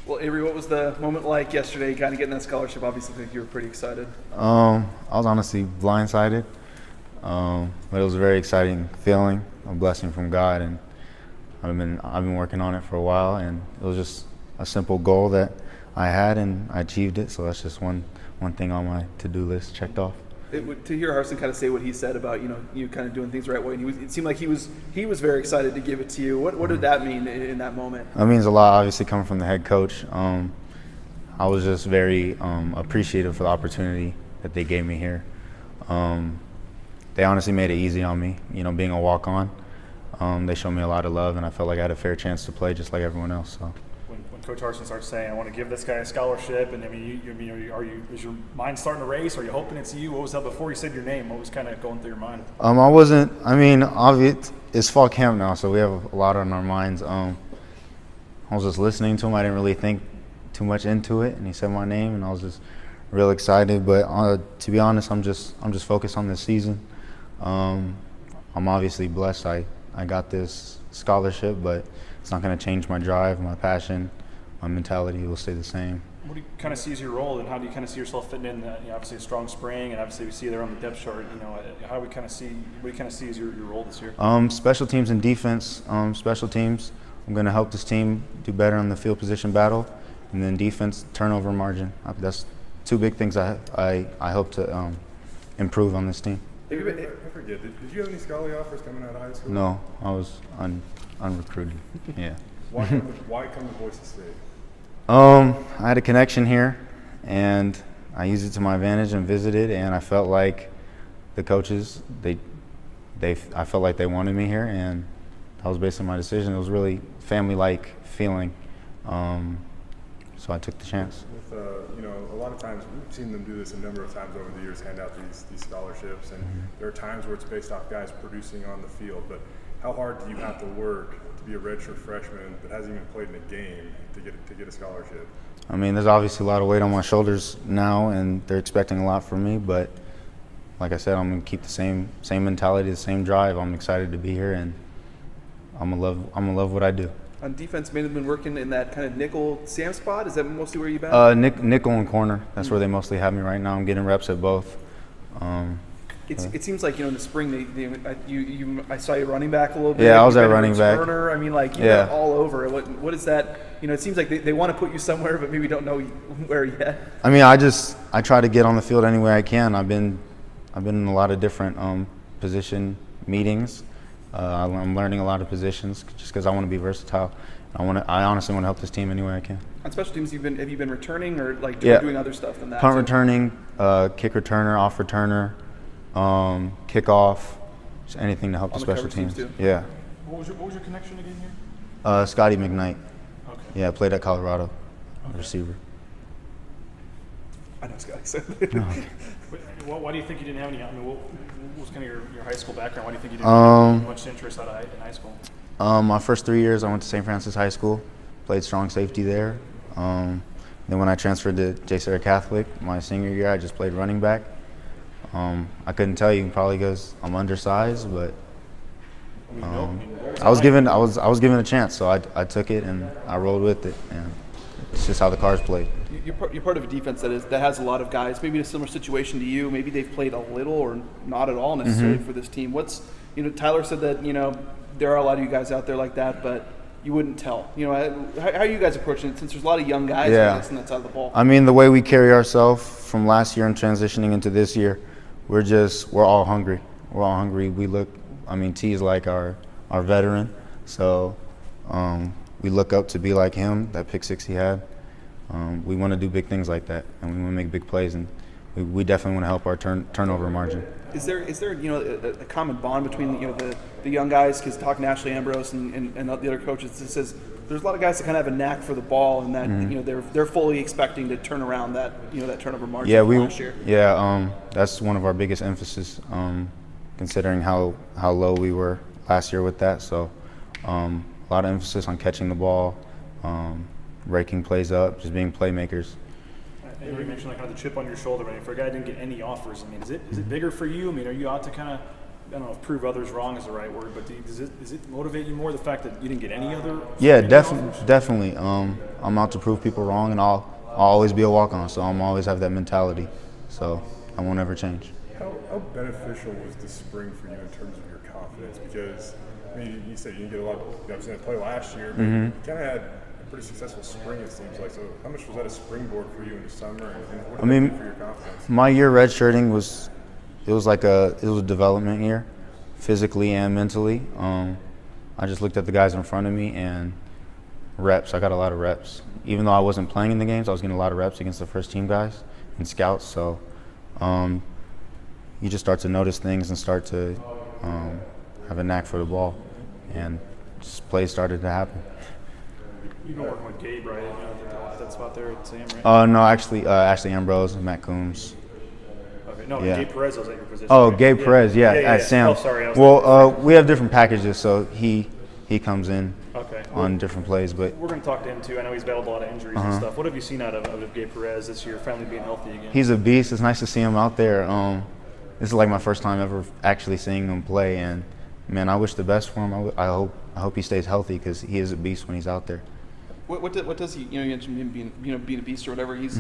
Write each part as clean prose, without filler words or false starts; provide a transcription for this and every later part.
Well, Avery, what was the moment like yesterday, kind of getting that scholarship? Obviously, I think you were pretty excited. I was honestly blindsided, but it was a very exciting feeling, a blessing from God, and I've been working on it for a while, and it was just a simple goal that I had, and I achieved it. So that's just one thing on my to-do list checked off. To hear Harsin kind of say what he said about you kind of doing things the right way, and it seemed like he was very excited to give it to you. What did that mean in that moment? It means a lot, obviously, coming from the head coach. I was just very appreciative for the opportunity that they gave me here. They honestly made it easy on me, being a walk-on. They showed me a lot of love, and I felt like I had a fair chance to play just like everyone else. So. When Coach Harsin starts saying, "I want to give this guy a scholarship," and is your mind starting to race? Are you hoping it's you? What was that before you said your name? What was kind of going through your mind? Obviously, it's fall camp now, so we have a lot on our minds. I was just listening to him. I didn't really think too much into it, and he said my name, and I was just real excited. But to be honest, I'm just focused on this season. I'm obviously blessed. I got this scholarship, but it's not going to change my drive, my passion. My mentality will stay the same. What do you kind of see as your role, and how do you kind of see yourself fitting in? Obviously a strong spring, and obviously we see you there on the depth chart. How do we kind of see? What do you kind of see as your role this year? Special teams and defense. Special teams, I'm going to help this team do better on the field position battle, and then defense, turnover margin. That's two big things I hope to improve on this team. I forget. Did you have any scholarly offers coming out of high school? No, I was unrecruited. Yeah. Why come to Boise State? I had a connection here, and I used it to my advantage and visited, and I felt like the coaches, I felt like they wanted me here, and that was based on my decision. It was really family-like feeling, so I took the chance. With a lot of times we've seen them do this a number of times over the years, hand out these scholarships, and there are times where it's based off guys producing on the field. But how hard do you have to work to be a redshirt freshman that hasn't even played in a game to get a scholarship? There's obviously a lot of weight on my shoulders now, and they're expecting a lot from me. But like I said, I'm gonna keep the same mentality, the same drive. I'm excited to be here, and I'm gonna love what I do. On defense, mainly been working in that kind of nickel Sam spot. Is that mostly where you've been? Nickel and corner. That's where they mostly have me right now. I'm getting reps at both. It seems like in the spring I saw you running back a little bit. Yeah, I was at running back. You're all over. What is that? It seems like they want to put you somewhere, but maybe don't know where yet. I try to get on the field any way I can. I've been in a lot of different position meetings. I'm learning a lot of positions just because I want to be versatile. I honestly want to help this team any way I can. On special teams, have you been returning or doing other stuff than that? Punt returning, kick returner, off returner, kickoff, just anything to help the special teams. Yeah. What was your connection again here? Scotty McKnight. Okay. Yeah, I played at Colorado, receiver. I know Scotty. Why do you think you didn't have any? What was kind of your high school background? Why do you think you didn't have much interest in high school? My first 3 years, I went to St. Francis High School, played strong safety there. Then when I transferred to J. Sarah Catholic, my senior year, I just played running back. I couldn't tell you probably because I'm undersized, but I was given a chance, so I took it and I rolled with it, and it's just how the cards played. You're part of a defense that has a lot of guys, maybe in a similar situation to you. Maybe they've played a little or not at all necessarily for this team. Tyler said that there are a lot of you guys out there like that, but you wouldn't tell. How are you guys approaching it since there's a lot of young guys on that side of the ball? The way we carry ourselves from last year and transitioning into this year, we're all hungry. We're all hungry. We look. T is like our veteran, so we look up to be like him. That pick six he had. We want to do big things like that, and we want to make big plays, and we definitely want to help our turnover margin. Is there a common bond between the young guys? Because talking to Ashley Ambrose and the other coaches, it says there's a lot of guys that kind of have a knack for the ball, and that they're fully expecting to turn around that that turnover margin. Last year. That's one of our biggest emphasis, considering how low we were last year with that. So a lot of emphasis on catching the ball, breaking plays up, just being playmakers. You mentioned kind of the chip on your shoulder. For a guy who didn't get any offers, is it bigger for you? Are you out to kind of I don't know if prove others wrong is the right word, but does it motivate you more, the fact that you didn't get any other? Yeah, definitely. I'm out to prove people wrong, and I'll always be a walk-on, so I'm always have that mentality. So I won't ever change. How beneficial was the spring for you in terms of your confidence? Because I mean, you said you didn't get a lot. You obviously didn't play last year, but you kind of had a pretty successful spring, it seems like. So how much was that a springboard for you in the summer, and what did that do for your confidence? My year redshirting was a development year, physically and mentally. I just looked at the guys in front of me and reps. I got a lot of reps. Even though I wasn't playing in the games, I was getting a lot of reps against the first team guys and scouts. So you just start to notice things and start to have a knack for the ball, and just plays started to happen. You've been working with Gabe, right? That spot there at Sam, right? No, actually, Ashley Ambrose, Matt Coombs. Okay, no, Yeah. Gabe Perez was at your position. Oh, right? Gabe Perez, at Sam. Oh, sorry. We have different packages, so he comes in on different plays. But we're going to talk to him too. I know he's battled a lot of injuries and stuff. What have you seen out of Gabe Perez this year, finally being healthy again? he's a beast. It's nice to see him out there. This is like my first time ever actually seeing him play, and man, I wish the best for him. I hope he stays healthy, because he is a beast when he's out there. What does he? You mentioned him being a beast or whatever. He's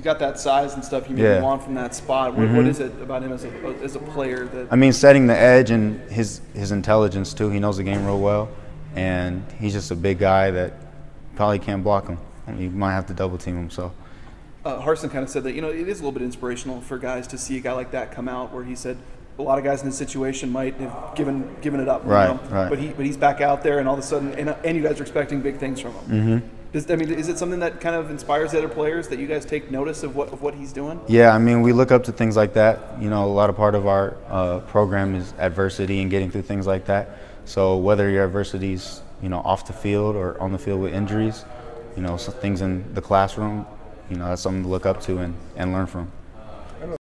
got that size and stuff. You maybe want from that spot. What is it about him as a player that? I mean, setting the edge and his intelligence too. He knows the game real well, and he's just a big guy that probably can't block him. I mean, you might have to double team him. So. Harsin kind of said that it is a little bit inspirational for guys to see a guy like that come out, where he said a lot of guys in this situation might have given it up, right. But he's back out there, and all of a sudden, and you guys are expecting big things from him. Is it something that kind of inspires the other players, that you guys take notice of what he's doing? Yeah, I mean, we look up to things like that. A lot of part of our program is adversity and getting through things like that. So whether your adversity's off the field or on the field with injuries, some things in the classroom, that's something to look up to and learn from.